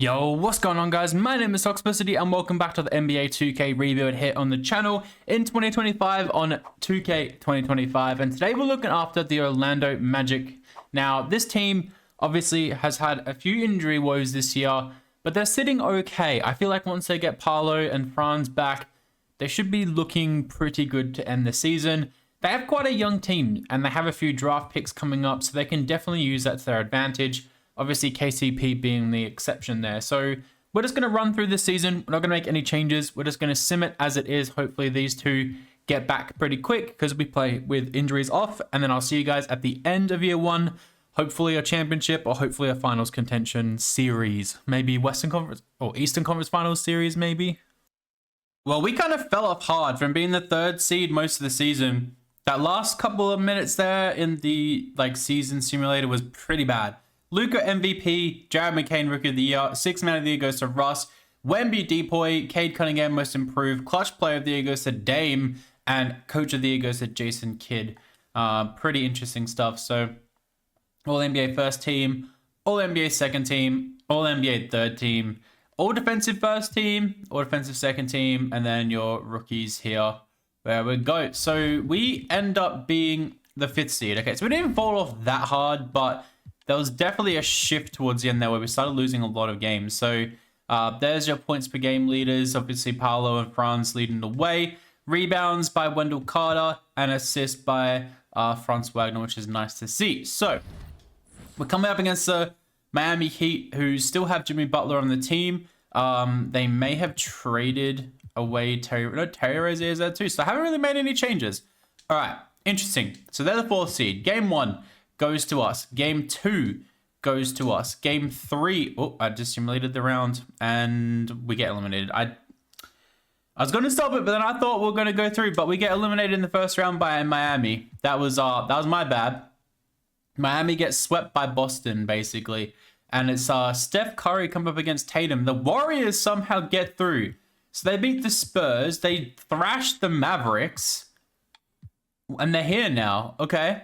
Yo, what's going on guys? My name is Toxicity and welcome back to the NBA 2K rebuild here on the channel in 2025 on 2K 2025, and today we're looking after the Orlando Magic. Now this team obviously has had a few injury woes this year, but they're sitting okay. I feel like once they get Paolo and Franz back, they should be looking pretty good to end the season. They have quite a young team and they have a few draft picks coming up, so they can definitely use that to their advantage. Obviously, KCP being the exception there. So we're just going to run through this season. We're not going to make any changes. We're just going to sim it as it is. Hopefully, these two get back pretty quick because we play with injuries off. And then I'll see you guys at the end of year one. Hopefully, a championship or hopefully a finals contention series. Maybe Western Conference or Eastern Conference Finals series, maybe. Well, we kind of fell off hard from being the third seed most of the season. That last couple of minutes there in the season simulator was pretty bad. Luka MVP, Jared McCain Rookie of the Year, Sixth Man of the Year goes to Russ, Wemby Depoy, Cade Cunningham Most Improved, Clutch Player of the Year goes to Dame, and Coach of the Year goes to Jason Kidd. Pretty interesting stuff. So All NBA first team, All NBA second team, All NBA third team, All Defensive first team, All Defensive second team, and then your rookies here. There we go. So we end up being the fifth seed. Okay, so we didn't fall off that hard, but there was definitely a shift towards the end there where we started losing a lot of games. So there's your points per game leaders. Obviously, Paolo and Franz leading the way. Rebounds by Wendell Carter and assists by Franz Wagner, which is nice to see. So we're coming up against the Miami Heat, who still have Jimmy Butler on the team. They may have traded away Terry Rozier is there too. So I haven't really made any changes. All right, interesting. So they're the fourth seed. Game one goes to us. Game two goes to us. Game three. Oh, I just simulated the round and we get eliminated. I was going to stop it, but then I thought we are going to go through, but we get eliminated in the first round by Miami. That was my bad. Miami gets swept by Boston, basically. And it's Steph Curry come up against Tatum. The Warriors somehow get through. So they beat the Spurs. They thrashed the Mavericks. And they're here now. Okay.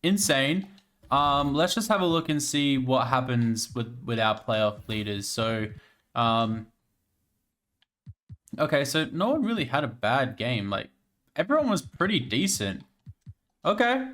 Insane. Let's just have a look and see what happens with our playoff leaders. So, okay, so no one really had a bad game. Like, everyone was pretty decent. Okay.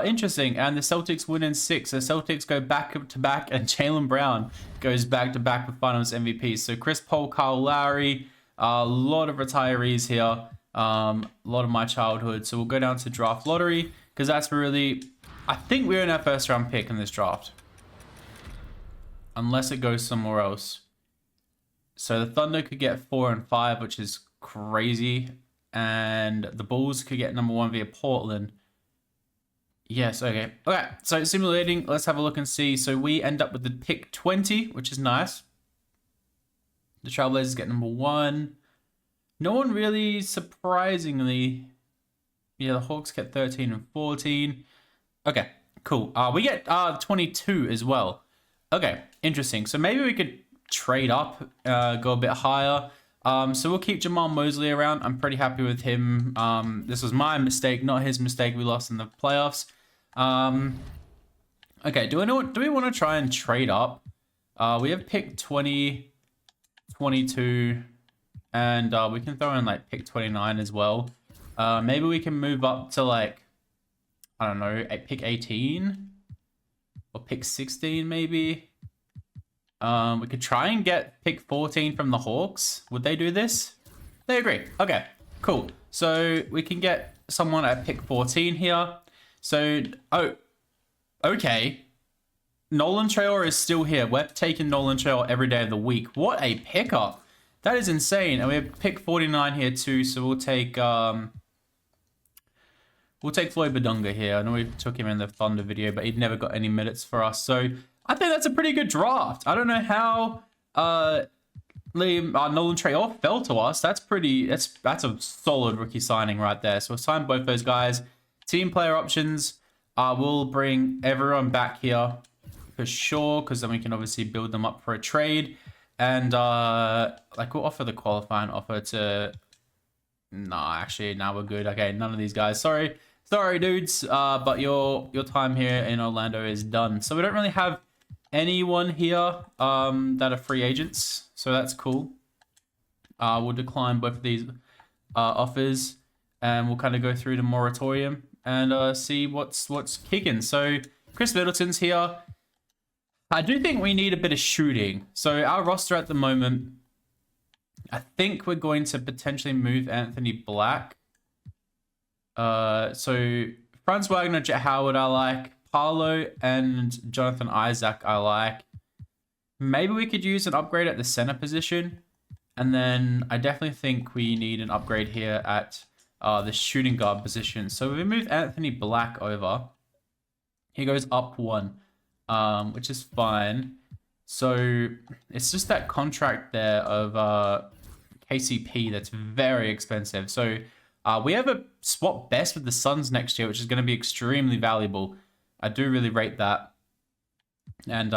Interesting. And the Celtics win in 6. The Celtics go back to back, and Jaylen Brown goes back to back with Finals MVP. So Chris Paul, Kyle Lowry, a lot of retirees here. A lot of my childhood. So we'll go down to draft lottery, because that's really, I think we're in our first round pick in this draft. Unless it goes somewhere else. So the Thunder could get 4 and 5, which is crazy. And the Bulls could get number 1 via Portland. Yes, okay. Okay, so simulating, let's have a look and see. So we end up with the pick 20, which is nice. The Trailblazers get number 1. No one really, surprisingly. Yeah, the Hawks get 13 and 14. Okay, cool. We get 22 as well. Okay, interesting. So maybe we could trade up, go a bit higher. So we'll keep Jamal Mosley around. I'm pretty happy with him. This was my mistake, not his mistake. We lost in the playoffs. Okay, do we want to try and trade up? We have pick 20, 22, and we can throw in like pick 29 as well. Maybe we can move up to like, I don't know, pick 18 or pick 16 maybe. We could try and get pick 14 from the Hawks. Would they do this? They agree. Okay, cool. So we can get someone at pick 14 here. So, oh, okay. Nolan Trail is still here. We're taking Nolan Trail every day of the week. What a pickup. That is insane. And we have pick 49 here too. So we'll take Floyd Badunga here. I know we took him in the Thunder video, but he'd never got any minutes for us. So I think that's a pretty good draft. I don't know how Nolan Trail fell to us. That's a solid rookie signing right there. So we'll sign both those guys. Team player options. We'll bring everyone back here for sure, because then we can obviously build them up for a trade. And we'll offer the qualifying offer to. Nah, actually, now we're good. Okay, none of these guys. Sorry, dudes. But your time here in Orlando is done. So we don't really have anyone here that are free agents, so that's cool. We'll decline both of these offers, and we'll kind of go through the moratorium and see what's kicking. So Chris Middleton's here. I do think we need a bit of shooting. So our roster at the moment, I think we're going to potentially move Anthony Black. So Franz Wagner, Jet Howard, I like. Paolo and Jonathan Isaac, I like. Maybe we could use an upgrade at the center position. And then I definitely think we need an upgrade here at the shooting guard position. So if we move Anthony Black over, he goes up 1, which is fine. So it's just that contract there of KCP that's very expensive. So we have a swap best with the Suns next year, which is going to be extremely valuable. I do really rate that. And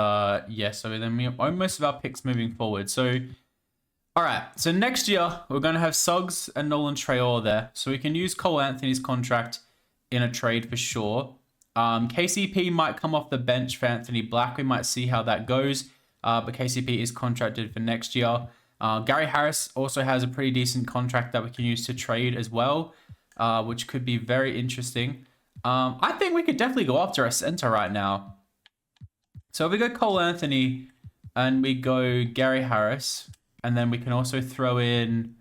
yeah, so then we own most of our picks moving forward. So, all right. So next year, we're going to have Suggs and Nolan Traore there. So we can use Cole Anthony's contract in a trade for sure. KCP might come off the bench for Anthony Black. We might see how that goes. But KCP is contracted for next year. Gary Harris also has a pretty decent contract that we can use to trade as well, which could be very interesting. I think we could definitely go after a center right now. So if we go Cole Anthony and we go Gary Harris, and then we can also throw in...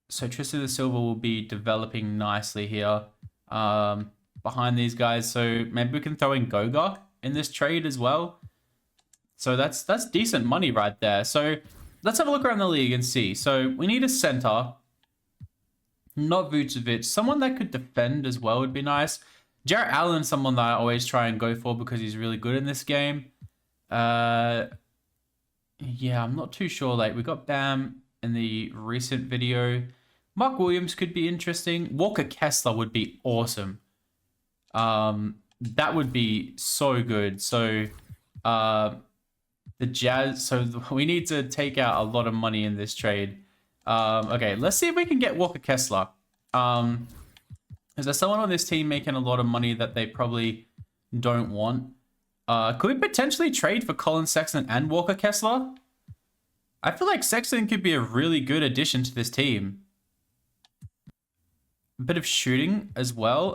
So Tristan da Silva will be developing nicely here behind these guys. So maybe we can throw in Goga in this trade as well. So that's decent money right there. So let's have a look around the league and see. So we need a center. Not Vucevic. Someone that could defend as well would be nice. Jarrett Allen, someone that I always try and go for because he's really good in this game. Yeah, I'm not too sure. Like, we got Bam in the recent video. Mark Williams could be interesting. Walker Kessler would be awesome. That would be so good. So, the Jazz... So, we need to take out a lot of money in this trade. Okay, let's see if we can get Walker Kessler. Is there someone on this team making a lot of money that they probably don't want? Could we potentially trade for Colin Sexton and Walker Kessler? I feel like Sexton could be a really good addition to this team. A bit of shooting as well.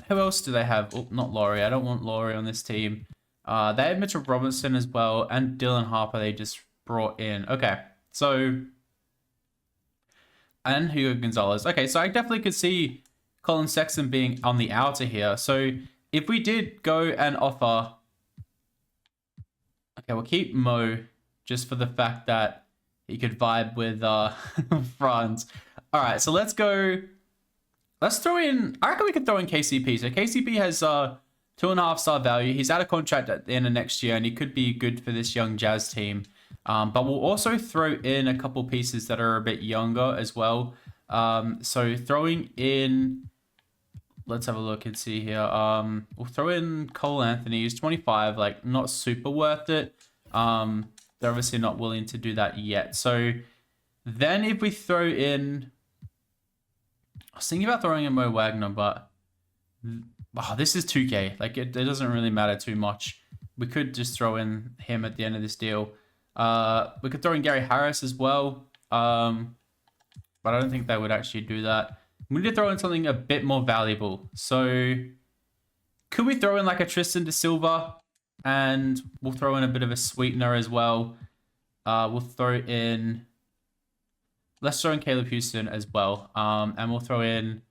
Who else do they have? Oh, not Laurie. I don't want Laurie on this team. They have Mitchell Robinson as well, and Dylan Harper they just brought in. Okay, so... And Hugo Gonzalez. Okay, so I definitely could see Colin Sexton being on the outer here. So if we did go and offer... Okay, we'll keep Mo just for the fact that he could vibe with Franz. All right, so let's go... Let's throw in... I reckon we could throw in KCP. So KCP has 2.5-star value. He's out of contract at the end of next year, and he could be good for this young Jazz team. But we'll also throw in a couple pieces that are a bit younger as well. So throwing in... Let's have a look and see here. We'll throw in Cole Anthony. He's 25, like not super worth it. They're obviously not willing to do that yet. So then if we throw in... I was thinking about throwing in Mo Wagner, but this is 2K. Like it doesn't really matter too much. We could just throw in him at the end of this deal. We could throw in Gary Harris as well. But I don't think they would actually do that. We need to throw in something a bit more valuable. So could we throw in like a Tristan da Silva? And we'll throw in a bit of a sweetener as well. We'll throw in... Let's throw in Caleb Houston as well. And we'll throw in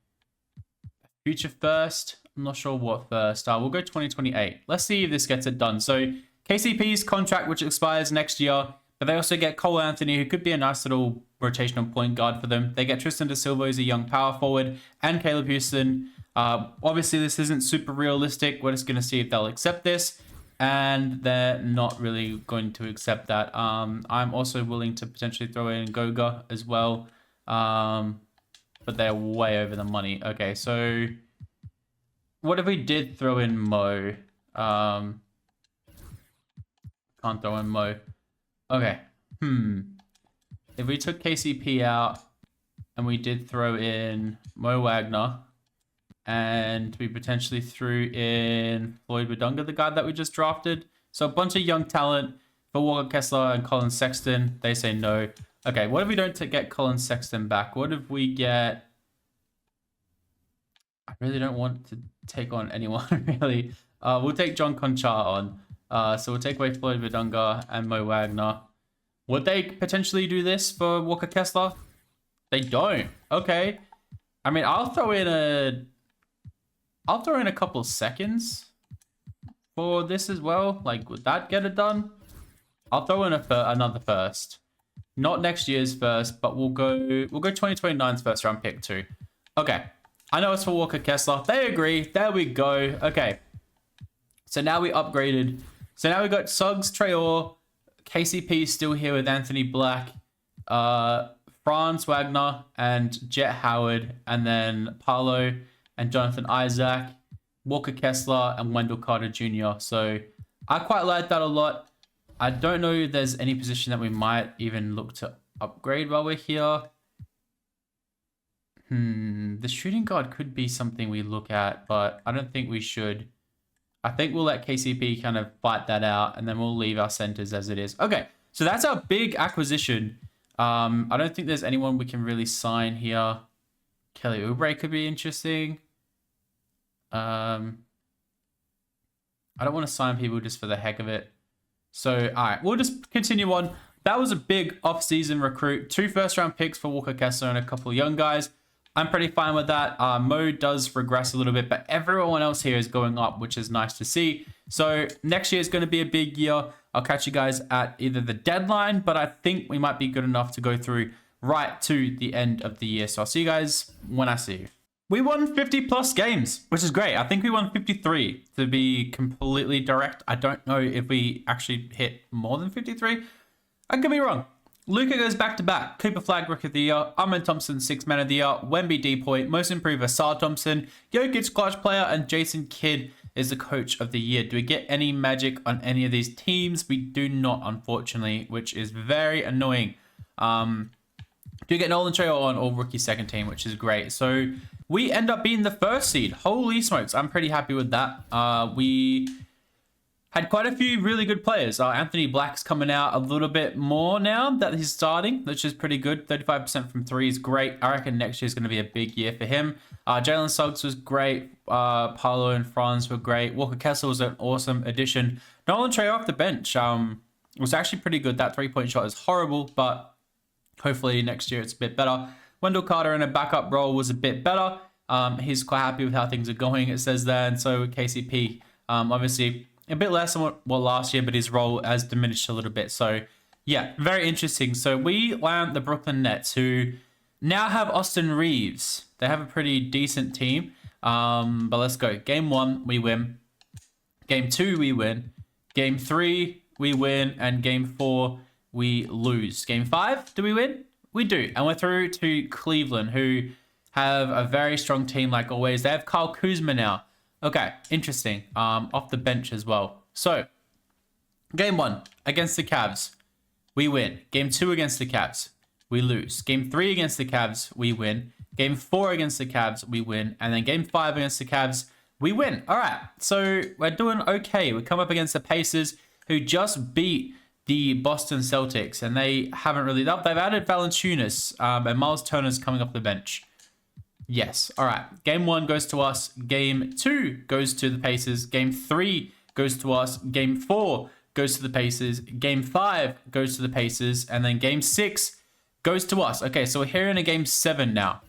future first. I'm not sure what first. We'll go 2028. Let's see if this gets it done. So KCP's contract, which expires next year. But they also get Cole Anthony, who could be a nice little rotational point guard for them. They get Tristan da Silva, who's a young power forward, and Caleb Houston. Obviously, this isn't super realistic. We're just going to see if they'll accept this. And they're not really going to accept that. I'm also willing to potentially throw in Goga as well. But they're way over the money. Okay, so what if we did throw in Mo? Can't throw in Mo. Okay. If we took KCP out and we did throw in Mo Wagner and we potentially threw in Floyd Wodunga, the guy that we just drafted. So a bunch of young talent for Walker Kessler and Colin Sexton. They say no. Okay, what if we don't get Colin Sexton back? What if we get... I really don't want to take on anyone, really. We'll take John Conchar on. So we'll take away Floyd Vidunga and Mo Wagner. Would they potentially do this for Walker Kessler? They don't. Okay. I mean, I'll throw in a couple seconds for this as well. Like, would that get it done? I'll throw in another first. Not next year's first, but we'll go 2029's first round pick too. Okay. I know it's for Walker Kessler. They agree. There we go. Okay. So now we upgraded. So now we got Suggs, Traore, KCP still here with Anthony Black, Franz Wagner and Jet Howard, and then Paolo and Jonathan Isaac, Walker Kessler and Wendell Carter Jr. So I quite like that a lot. I don't know if there's any position that we might even look to upgrade while we're here. The shooting guard could be something we look at, but I don't think we should. I think we'll let KCP kind of fight that out, and then we'll leave our centers as it is. Okay, so that's our big acquisition. I don't think there's anyone we can really sign here. Kelly Oubre could be interesting. I don't want to sign people just for the heck of it. So, all right, we'll just continue on. That was a big off-season recruit. 2 first-round picks for Walker Kessler and a couple of young guys. I'm pretty fine with that. Mo does regress a little bit, but everyone else here is going up, which is nice to see. So next year is going to be a big year. I'll catch you guys at either the deadline, but I think we might be good enough to go through right to the end of the year. So I'll see you guys when I see you. We won 50 plus games, which is great. I think we won 53 to be completely direct. I don't know if we actually hit more than 53. I could be wrong. Luka goes back-to-back. Cooper Flag, Rookie of the Year. Ahmed Thompson, 6th Man of the Year. Wemby, D-Point. Most Improved, Asar Thompson. Jokic, Clutch Player. And Jason Kidd is the Coach of the Year. Do we get any magic on any of these teams? We do not, unfortunately, which is very annoying. Do you get Nolan Trail on All Rookie second team, which is great. So we end up being the first seed. Holy smokes. I'm pretty happy with that. We had quite a few really good players. Anthony Black's coming out a little bit more now that he's starting, which is pretty good. 35% from 3 is great. I reckon next year is going to be a big year for him. Jalen Suggs was great. Paolo and Franz were great. Walker Kessler was an awesome addition. Nolan Trail off the bench was actually pretty good. That 3-point shot is horrible, but hopefully next year it's a bit better. Wendell Carter in a backup role was a bit better. He's quite happy with how things are going, it says there. And so KCP, obviously a bit less than what last year, but his role has diminished a little bit. So yeah, very interesting. So we land the Brooklyn Nets, who now have Austin Reeves. They have a pretty decent team. But let's go. Game 1, we win. Game 2, we win. Game 3, we win. And Game 4, we lose. Game 5, do we win? We do. And we're through to Cleveland, who have a very strong team like always. They have Kyle Kuzma now. Okay, interesting. Off the bench as well. So, Game 1 against the Cavs, we win. Game 2 against the Cavs, we lose. Game 3 against the Cavs, we win. Game 4 against the Cavs, we win. And then Game 5 against the Cavs, we win. All right, so we're doing okay. We come up against the Pacers, who just beat the Boston Celtics, and they haven't really... They've added Valanciunas, and Miles Turner's coming off the bench. Yes. All right. Game 1 goes to us. Game 2 goes to the Pacers. Game 3 goes to us. Game 4 goes to the Pacers. Game 5 goes to the Pacers. And then Game 6 goes to us. Okay, so we're here in a Game 7 now.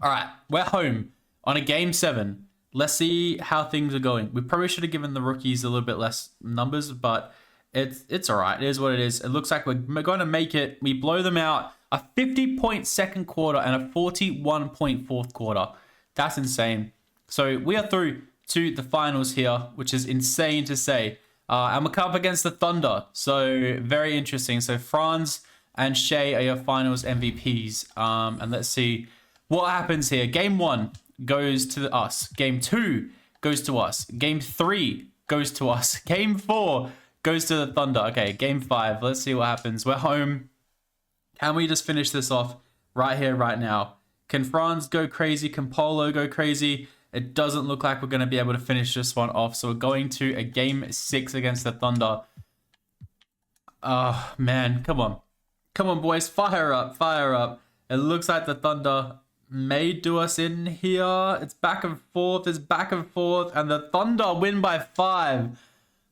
All right. We're home on a Game 7. Let's see how things are going. We probably should have given the rookies a little bit less numbers, but it's all right. It is what it is. It looks like we're going to make it. We blow them out. A 50-point second quarter and a 41-point fourth quarter. That's insane. So we are through to the finals here, which is insane to say. And we're coming up against the Thunder. So very interesting. So Franz and Shea are your finals MVPs. And let's see what happens here. Game 1 goes to us. Game 2 goes to us. Game 3 goes to us. Game 4 goes to the Thunder. Okay, Game 5. Let's see what happens. We're home. Can we just finish this off right here, right now? Can Franz go crazy? Can Polo go crazy? It doesn't look like we're going to be able to finish this one off. So we're going to a game 6 against the Thunder. Oh, man. Come on. Come on, boys. Fire up. Fire up. It looks like the Thunder may do us in here. It's back and forth. It's back and forth. And the Thunder win by 5.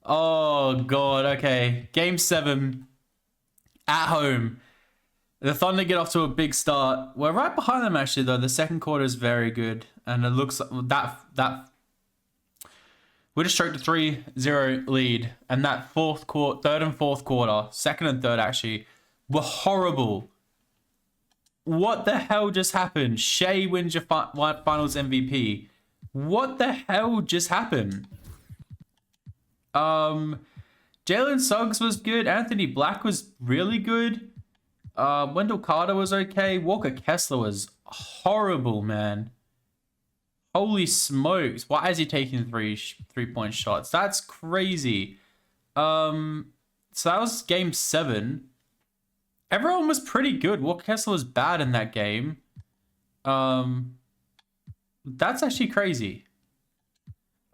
Oh, God. Okay. Game 7 at home. The Thunder get off to a big start. We're right behind them, actually, though. The second quarter is very good. And it looks that we just choked a 3-0 lead. And that third and fourth quarter, second and third, actually, were horrible. What the hell just happened? Shea wins your finals MVP. What the hell just happened? Jalen Suggs was good. Anthony Black was really good. Wendell Carter was okay. Walker Kessler was horrible, man. Holy smokes. Why is he taking three-point shots? That's crazy. So that was game 7. Everyone was pretty good. Walker Kessler was bad in that game. That's actually crazy.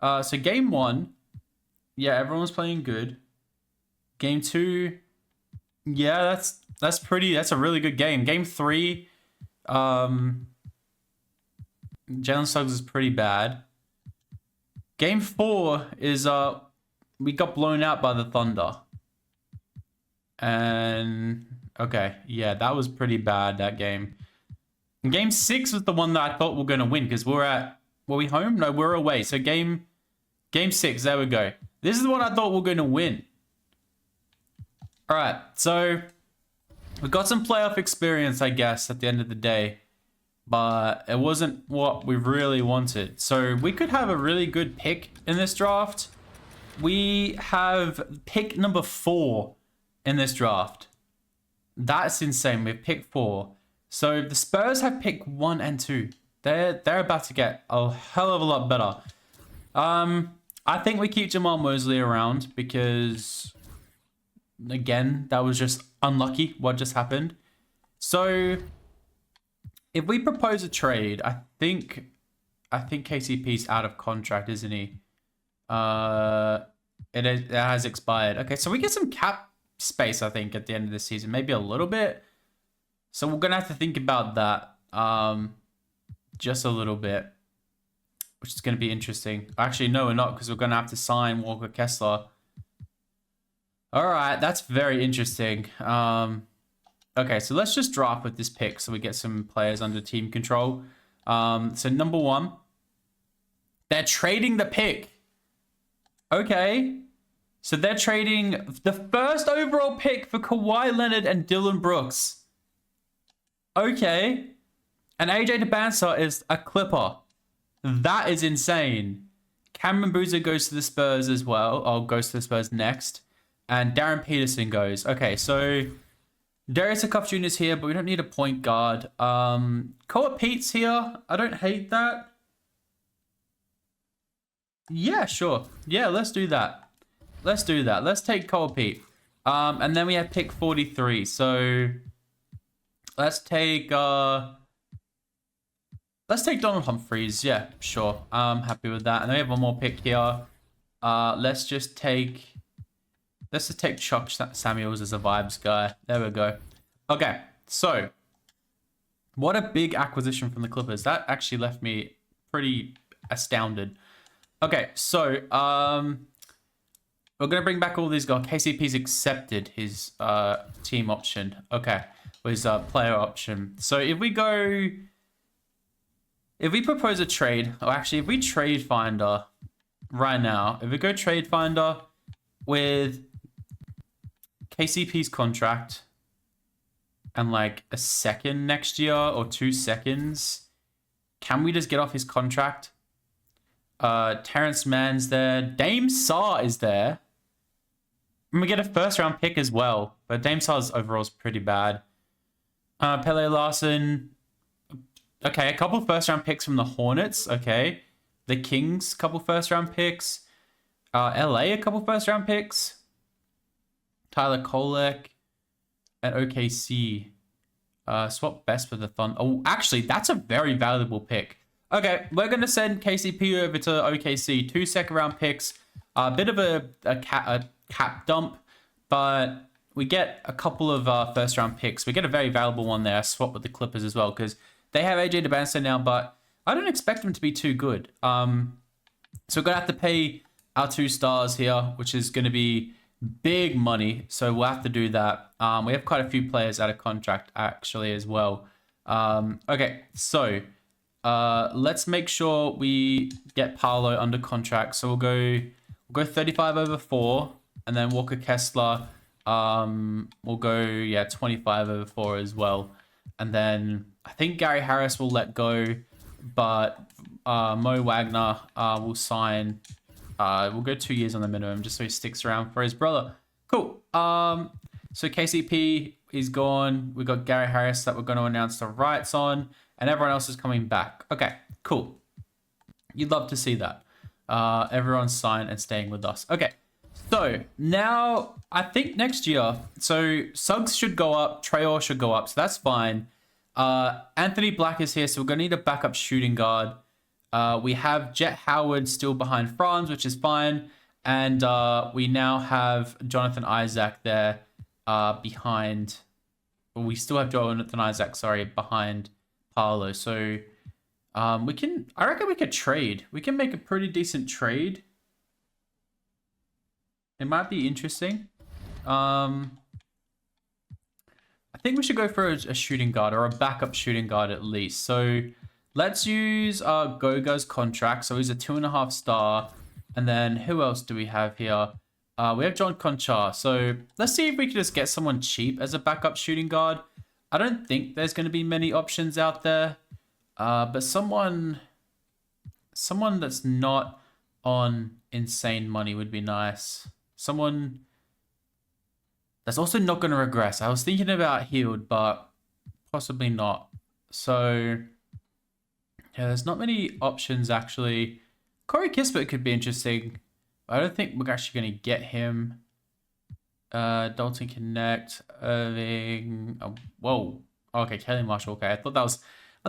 So game 1, yeah, everyone was playing good. Game 2, yeah, that's a really good game. Game 3, Jalen Suggs is pretty bad. Game 4 is we got blown out by the Thunder. And okay, yeah, that was pretty bad, that game. And game 6 was the one that I thought we were gonna win because were we home? No, we're away. So game 6, there we go. This is what I thought we were gonna win. Alright, so we got some playoff experience, I guess, at the end of the day. But it wasn't what we really wanted. So we could have a really good pick in this draft. We have pick number 4 in this draft. That's insane. We've picked 4. So the Spurs have pick 1 and 2. They're about to get a hell of a lot better. I think we keep Jamal Mosley around because, again, that was just unlucky what just happened. So if we propose a trade, I think KCP's out of contract, isn't he? It has expired. Okay, so we get some cap space, I think, at the end of the season, maybe a little bit. So we're gonna have to think about that, just a little bit, which is gonna be interesting. Actually, no, we're not, because we're gonna have to sign Walker Kessler. All right, that's very interesting. Okay, so let's just draft with this pick so we get some players under team control. So number 1, they're trading the pick. Okay, so they're trading the first overall pick for Kawhi Leonard and Dillon Brooks. Okay, and AJ Debunker is a Clipper. That is insane. Cameron Boozer goes to the Spurs as well. Or goes to the Spurs next. And Darren Peterson goes. Okay, so Darius Akuff Jr. is here, but we don't need a point guard. Koa Pete's here. I don't hate that. Yeah, sure. Yeah, let's do that. Let's do that. Let's take Koa Pete. And then we have pick 43. So let's take Donald Humphries. Yeah, sure. I'm happy with that. And then we have one more pick here. Let's just take Chuck Samuels as a vibes guy. There we go. Okay, so what a big acquisition from the Clippers. That actually left me pretty astounded. Okay, so we're gonna bring back all these guys. KCP's accepted his team option. Okay, his player option. So if we propose a trade, or actually if we trade finder right now, if we go trade finder with KCP's contract and like a second next year or 2 seconds, can we just get off his contract? Terrence Mann's there. Dame Sarr is there. And we get a first round pick as well. But Dame Sarr's overall is pretty bad. Pele Larson. Okay, a couple first round picks from the Hornets. Okay. The Kings, couple first round picks. LA, a couple first round picks. Tyler Kolek and OKC. Swap best for the Thunder. Oh, actually, that's a very valuable pick. Okay, we're going to send KCP over to OKC. 2 second-round picks. A bit of a cap dump, but we get a couple of first-round picks. We get a very valuable one there. I swap with the Clippers as well because they have AJ Debinso now, but I don't expect them to be too good. So we're going to have to pay our 2 stars here, which is going to be big money. So we'll have to do that. We have quite a few players out of contract actually as well. Okay, so let's make sure we get Paolo under contract. So we'll go 35 over 4, and then Walker Kessler. We'll go 25 over 4 as well, and then I think Gary Harris will let go, but Mo Wagner will sign. We'll go 2 years on the minimum just so he sticks around for his brother. Cool. So KCP is gone. We got Gary Harris that we're going to announce the rights on, and everyone else is coming back. Okay, cool. You'd love to see that. Everyone's signed and staying with us. Okay, so now I think next year, so Suggs should go up, Traore should go up, so that's fine. Anthony Black is here, so we're going to need a backup shooting guard. We have Jet Howard still behind Franz, which is fine. And we now have Jonathan Isaac there behind. Well, we still have Jonathan Isaac, sorry, behind Paolo. So I reckon we could trade. We can make a pretty decent trade. It might be interesting. I think we should go for a shooting guard or a backup shooting guard at least. So let's use Goga's contract. So he's a 2.5 star. And then who else do we have here? We have John Conchar. So let's see if we can just get someone cheap as a backup shooting guard. I don't think there's going to be many options out there. But someone that's not on insane money would be nice. Someone that's also not going to regress. I was thinking about Healed, but possibly not. So yeah, there's not many options actually. Corey Kispert could be interesting. I don't think we're actually going to get him. Dalton Connect, Irving. Oh, whoa. Okay, Kelly Marshall. Okay, I thought it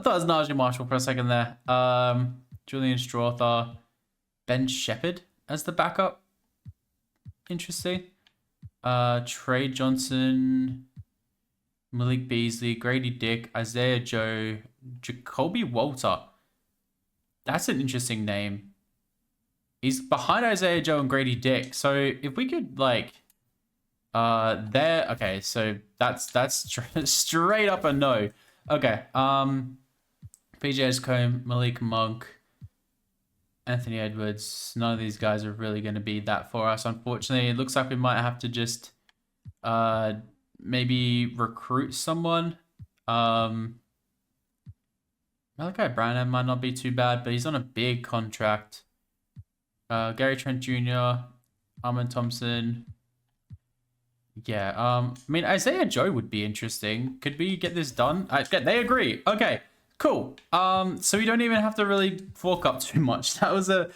was Najee Marshall for a second there. Julian Strother, Ben Shepherd as the backup. Interesting. Trey Johnson, Malik Beasley, Grady Dick, Isaiah Joe, Jacoby Walter. That's an interesting name. He's behind Isaiah Joe and Grady Dick. So if we could like there, okay, so that's straight up a no. Okay. PJ Combe, Malik Monk, Anthony Edwards. None of these guys are really going to be that for us, unfortunately. It looks like we might have to just maybe recruit someone. Malachi Branham might not be too bad, but he's on a big contract. Gary Trent Jr., Armin Thompson. Yeah, I mean, Isaiah Joe would be interesting. Could we get this done? They agree. Okay, cool. So we don't even have to really fork up too much. That was a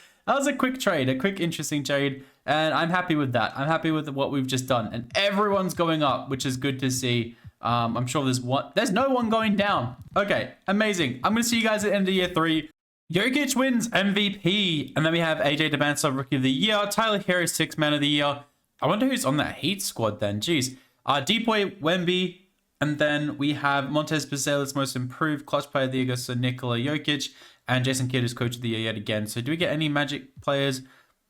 quick trade, a quick interesting trade, and I'm happy with that. I'm happy with what we've just done, and everyone's going up, which is good to see. I'm sure there's no one going down. Okay, amazing. I'm gonna see you guys at the end of year 3. Jokic wins MVP, and then we have AJ Debinso Rookie of the Year, Tyler Hero 6th Man of the Year. I wonder who's on that Heat squad then. Jeez. Depoy Wemby, and then we have Montez Bazelis Most Improved, Clutch Player of the Year, so Nikola Jokic, and Jason Kidd is Coach of the Year yet again. So do we get any Magic players?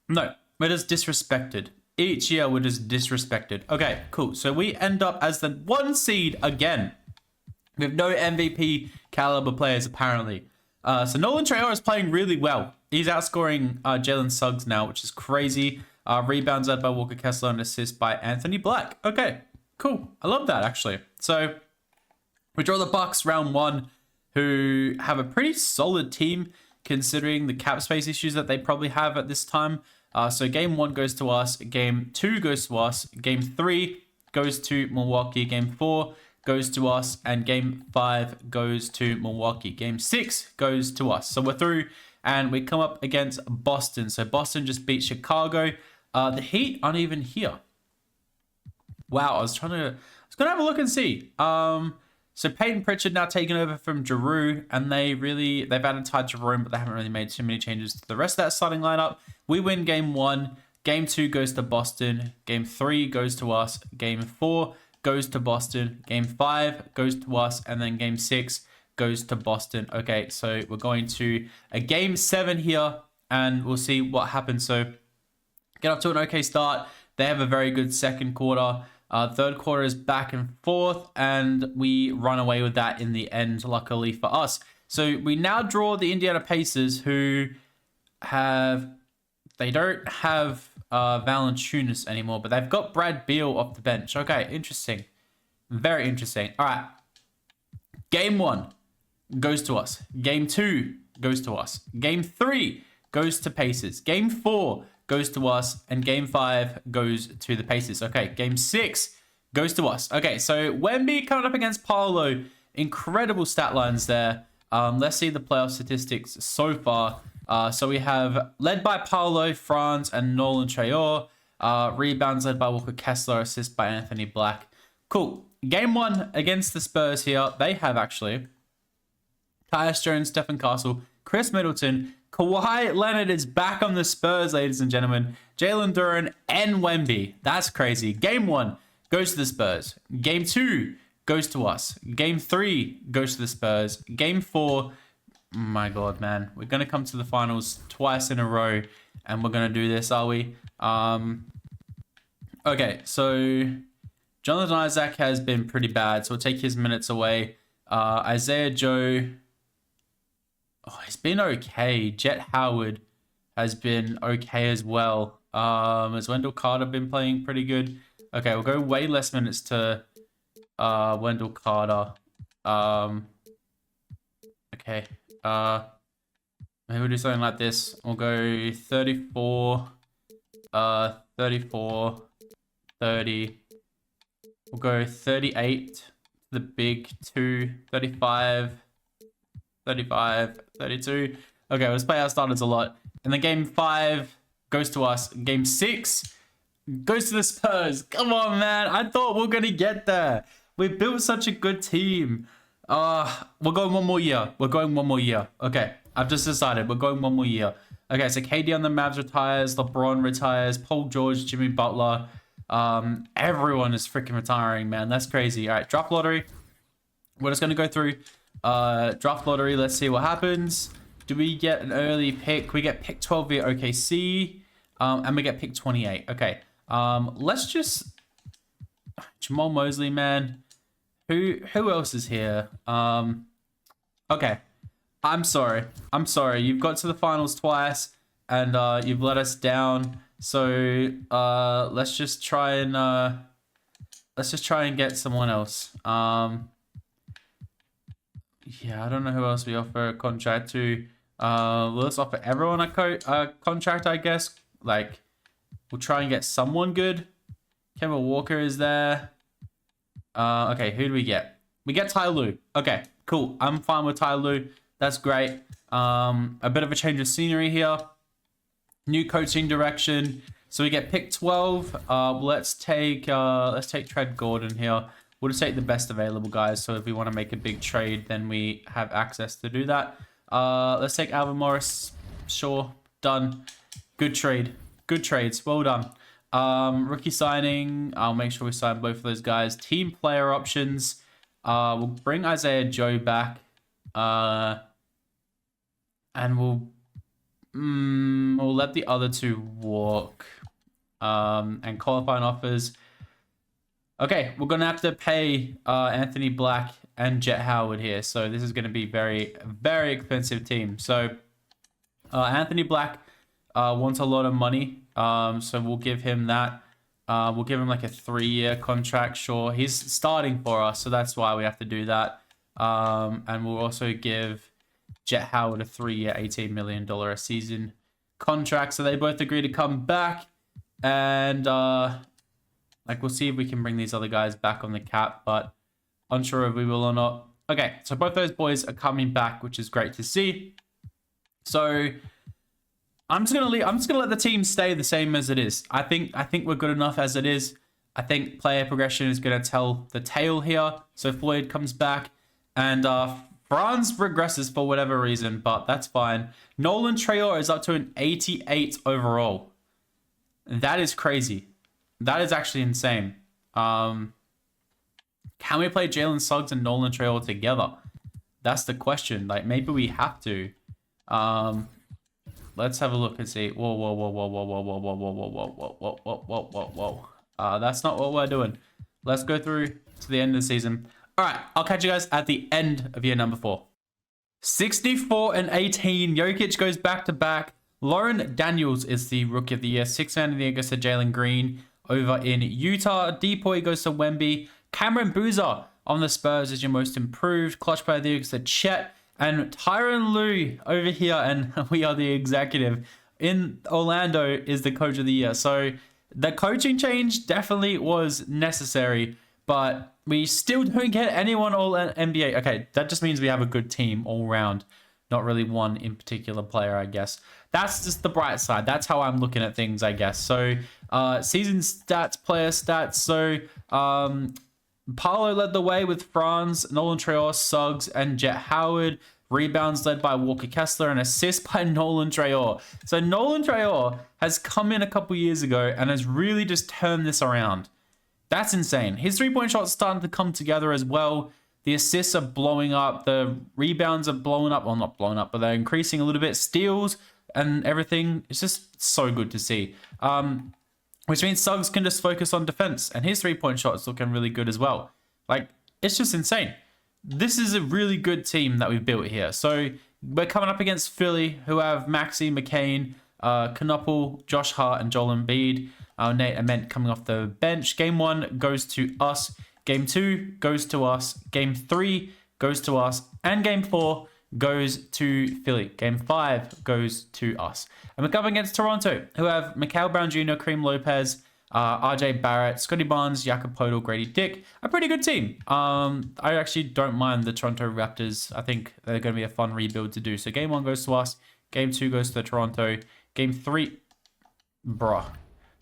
No, we're just disrespected. Each year we're just disrespected. Okay, cool. So we end up as the 1 seed again. We have no MVP caliber players apparently. So Nolan Traore is playing really well. He's outscoring Jalen Suggs now, which is crazy. Rebounds led by Walker Kessler and assists by Anthony Black. Okay, cool. I love that actually. So we draw the Bucks round 1, who have a pretty solid team considering the cap space issues that they probably have at this time. So game 1 goes to us, game 2 goes to us, game 3 goes to Milwaukee, game 4 goes to us, and game 5 goes to Milwaukee. Game 6 goes to us. So we're through, and we come up against Boston. So Boston just beat Chicago. The Heat aren't even here. Wow, I was gonna have a look and see. So Peyton Pritchard now taking over from Giroud, and they've added Ty Jerome, but they haven't really made too many changes to the rest of that starting lineup. We win game 1. Game 2 goes to Boston. Game 3 goes to us. Game 4 goes to Boston. Game 5 goes to us, and then game 6 goes to Boston. Okay, so we're going to a game 7 here, and we'll see what happens. So get off to an okay start. They have a very good second quarter. Third quarter is back and forth, and we run away with that in the end, luckily for us. So we now draw the Indiana Pacers, who they don't have Valanciunas anymore, but they've got Brad Beal off the bench. Okay, interesting. Very interesting. All right. Game 1 goes to us. Game 2 goes to us. Game 3 goes to Pacers. Game 4 goes to us, and game 5 goes to the Pacers. Okay, game 6 goes to us. Okay, so Wemby coming up against Paolo. Incredible stat lines there. Let's see the playoff statistics so far. So we have led by Paolo, Franz, and Nolan Traore. Rebounds led by Walker Kessler. Assist by Anthony Black. Cool. Game 1 against the Spurs here. They have actually Tyus Jones, Stephen Castle, Chris Middleton. Kawhi Leonard is back on the Spurs, ladies and gentlemen. Jalen Duren and Wemby. That's crazy. Game 1 goes to the Spurs. Game 2 goes to us. Game 3 goes to the Spurs. Game 4, my God, man. We're going to come to the finals twice in a row, and we're going to do this, are we? Okay, so Jonathan Isaac has been pretty bad, so we'll take his minutes away. Isaiah Joe... Oh, he's been okay. Jet Howard has been okay as well. Has Wendell Carter been playing pretty good? Okay, we'll go way less minutes to Wendell Carter. Okay. Maybe we'll do something like this. We'll go 34, 34, 30. We'll go 38, the big 2, 35, 35, 32. Okay, let's play our starters a lot. And then game 5 goes to us. Game 6 goes to the Spurs. Come on, man. I thought we were going to get there. We built such a good team. We're going one more year. We're going one more year. Okay, I've just decided. We're going one more year. Okay, so KD on the Mavs retires. LeBron retires. Paul George, Jimmy Butler. Everyone is freaking retiring, man. That's crazy. All right, draft lottery. We're just going to go through draft lottery. Let's see what happens. Do we get an early pick? We get pick 12 via OKC, and we get pick 28. Okay, let's just Jamal Mosley, man. Who else is here? Okay, I'm sorry. You've got to the finals twice, and you've let us down. So let's just try and get someone else. Yeah, I don't know who else we offer a contract to. Let's offer everyone a contract, I guess. Like, we'll try and get someone good. Kemba Walker is there. Okay, who do we get? We get Ty Lue. Okay, cool. I'm fine with Ty Lue. That's great. A bit of a change of scenery here. New coaching direction. So we get pick 12. Let's take Trent Gordon here. We'll just take the best available guys. So if we want to make a big trade, then we have access to do that. Let's take Alvin Morris. Sure, done. Good trade. Good trades. Well done. Rookie signing. I'll make sure we sign both of those guys. Team player options. We'll bring Isaiah Joe back. And we'll let the other two walk. And qualifying offers. Okay, we're going to have to pay Anthony Black and Jet Howard here. So this is going to be very, very expensive team. So Anthony Black wants a lot of money. So we'll give him that. We'll give him like a 3-year contract. Sure, he's starting for us. So that's why we have to do that. And we'll also give Jet Howard a 3-year, $18 million a season contract. So they both agree to come back. And like, we'll see if we can bring these other guys back on the cap, but unsure if we will or not. Okay, so both those boys are coming back, which is great to see. So I'm just gonna let the team stay the same as it is. I think we're good enough as it is. I think player progression is going to tell the tale here. So Floyd comes back and Franz regresses for whatever reason, but that's fine. Nolan Traore is up to an 88 overall. That is crazy. That is actually insane. Can we play Jalen Suggs and Nolan Traore together? That's the question. Like, maybe we have to. Let's have a look and see. Whoa, whoa, whoa, whoa, whoa, whoa, whoa, whoa, whoa, whoa, whoa, whoa, whoa, whoa, whoa, whoa. That's not what we're doing. Let's go through to the end of the season. All right, I'll catch you guys at the end of year number 4. 64 and 18. Jokic goes back to back. Lauren Daniels is the rookie of the year. 6th man of the year goes to Jalen Green over in Utah. Depoy goes to Wemby. Cameron Boozer on the Spurs is your most improved. Clutch player of the year goes to Chet. And Tyronn Lue over here, and we are the executive in Orlando, is the coach of the year. So the coaching change definitely was necessary, but we still don't get anyone all NBA. Okay, that just means we have a good team all round, not really one in particular player, I guess. That's just the bright side. That's how I'm looking at things, I guess. So season stats, player stats. So Paolo led the way with Franz, Nolan Traore, Suggs, and Jet Howard. Rebounds led by Walker Kessler and assists by Nolan Traore. So Nolan Traore has come in a couple years ago and has really just turned this around. That's insane. His three-point shot's starting to come together as well. The assists are blowing up. The rebounds are blowing up. Well, not blowing up, but they're increasing a little bit. Steals and everything. It's just so good to see. Which means Suggs can just focus on defense. And his three-point shot is looking really good as well. Like, it's just insane. This is a really good team that we've built here. So we're coming up against Philly, who have Maxey, McCain, Knoppel, Josh Hart, and Joel Embiid. Nate Ament coming off the bench. Game 1 goes to us. Game 2 goes to us. Game 3 goes to us. And Game 4 goes to Philly. Game 5 goes to us. And we're coming against Toronto, who have Mikal Brown Jr., Kareem Lopez, RJ Barrett, Scotty Barnes, Jakob Poeltl, Grady Dick. A pretty good team. I actually don't mind the Toronto Raptors. I think they're going to be a fun rebuild to do. So Game 1 goes to us. Game 2 goes to Toronto. Game 3... Bruh.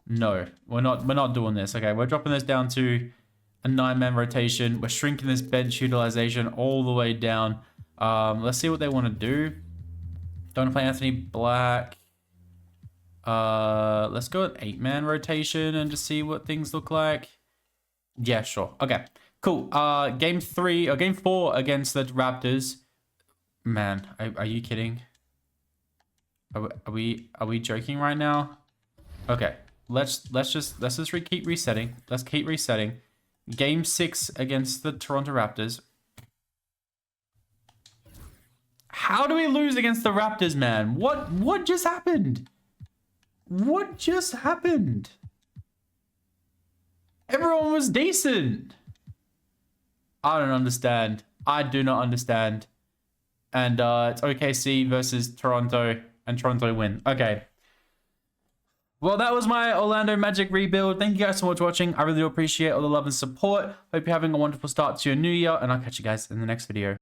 No, we're not doing this. Okay, we're dropping this down to a 9-man rotation. We're shrinking this bench utilization all the way down. Let's see what they want to do. Don't want to play Anthony Black. Let's go with 8-man rotation and just see what things look like. Yeah, sure. Okay, cool. Game 4 against the Raptors. Man, are you kidding? Are we joking right now? Okay, let's just keep resetting. Let's keep resetting. Game 6 against the Toronto Raptors. How do we lose against the Raptors, man? What just happened? What just happened? Everyone was decent. I don't understand. I do not understand. And it's OKC versus Toronto, and Toronto win. Okay. Well, that was my Orlando Magic rebuild. Thank you guys so much for watching. I really do appreciate all the love and support. Hope you're having a wonderful start to your new year, and I'll catch you guys in the next video.